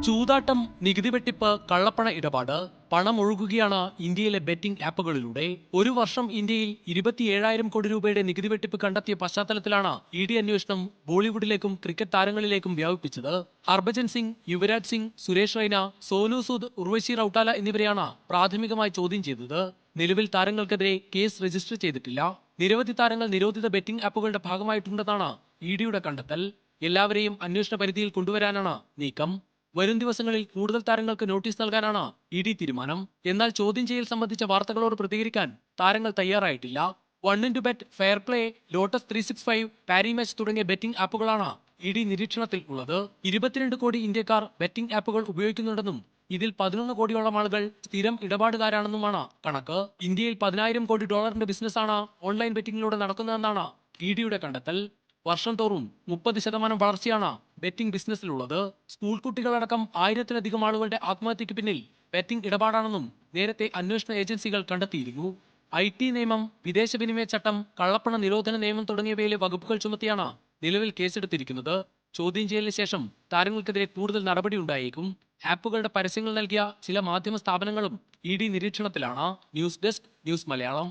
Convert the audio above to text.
ചൂതാട്ടം, നികുതി വെട്ടിപ്പ്, കള്ളപ്പണ ഇടപാട്, പണം ഒഴുകുകയാണ് ഇന്ത്യയിലെ ബെറ്റിംഗ് ആപ്പുകളിലൂടെ. ഒരു വർഷം ഇന്ത്യയിൽ 27,000 കോടി രൂപയുടെ നികുതി വെട്ടിപ്പ് കണ്ടെത്തിയ പശ്ചാത്തലത്തിലാണ് ഇ ഡി അന്വേഷണം ബോളിവുഡിലേക്കും ക്രിക്കറ്റ് താരങ്ങളിലേക്കും വ്യാപിപ്പിച്ചത്. ഹർഭജൻ സിംഗ്, യുവരാജ് സിംഗ്, സുരേഷ് റൈന, സോനു സൂദ്, ഉർവശി റൌട്ടാല എന്നിവരെയാണ് പ്രാഥമികമായി ചോദ്യം ചെയ്തത്. നിലവിൽ താരങ്ങൾക്കെതിരെ കേസ് രജിസ്റ്റർ ചെയ്തിട്ടില്ല. നിരവധി താരങ്ങൾ നിരോധിത ബെറ്റിംഗ് ആപ്പുകളുടെ ഭാഗമായിട്ടുണ്ടെന്നാണ് ഇ ഡിയുടെ കണ്ടെത്തൽ. എല്ലാവരെയും അന്വേഷണ പരിധിയിൽ കൊണ്ടുവരാനാണ് നീക്കം. വരും ദിവസങ്ങളിൽ കൂടുതൽ താരങ്ങൾക്ക് നോട്ടീസ് നൽകാനാണ് ഇ ഡി തീരുമാനം. എന്നാൽ ചോദ്യം ചെയ്യൽ സംബന്ധിച്ച വാർത്തകളോട് പ്രതികരിക്കാൻ താരങ്ങൾ തയ്യാറായിട്ടില്ല. 1xBet, ഫെയർ പ്ലേ, ലോട്ടസ് 365, പാരിമാച്ച് തുടങ്ങിയ ബെറ്റിംഗ് ആപ്പുകളാണ് ഇ ഡി നിരീക്ഷണത്തിൽ ഉള്ളത്. 22 കോടി ഇന്ത്യക്കാർ ബെറ്റിംഗ് ആപ്പുകൾ ഉപയോഗിക്കുന്നുണ്ടെന്നും ഇതിൽ 11 കോടിയോളം ആളുകൾ സ്ഥിരം ഇടപാടുകാരാണെന്നുമാണ് കണക്ക്. ഇന്ത്യയിൽ 10,000 കോടി ഡോളറിന്റെ ബിസിനസ്സാണ് ഓൺലൈൻ ബെറ്റിംഗിലൂടെ നടക്കുന്നതെന്നാണ് ഇ ഡിയുടെ കണ്ടെത്തൽ. വർഷം തോറും 30% വളർച്ചയാണ് ബെറ്റിംഗ് ബിസിനസ്സിലുള്ളത്. സ്കൂൾ കുട്ടികളടക്കം 1000-ലധികം ആളുകളുടെ ആത്മഹത്യക്ക് പിന്നിൽ ബെറ്റിംഗ് ഇടപാടാണെന്നും നേരത്തെ അന്വേഷണ ഏജൻസികൾ കണ്ടെത്തിയിരുന്നു. ഐ ടി നിയമം, വിദേശ വിനിമയ ചട്ടം, കള്ളപ്പണ നിരോധന നിയമം തുടങ്ങിയവയിലെ വകുപ്പുകൾ ചുമത്തിയാണ് നിലവിൽ കേസെടുത്തിരിക്കുന്നത്. ചോദ്യം ചെയ്യലിന് ശേഷം താരങ്ങൾക്കെതിരെ കൂടുതൽ നടപടി ഉണ്ടായേക്കും. ആപ്പുകളുടെ പരസ്യങ്ങൾ നൽകിയ ചില മാധ്യമ സ്ഥാപനങ്ങളും ഇ ഡി നിരീക്ഷണത്തിലാണ്. News desk, news Malayalam.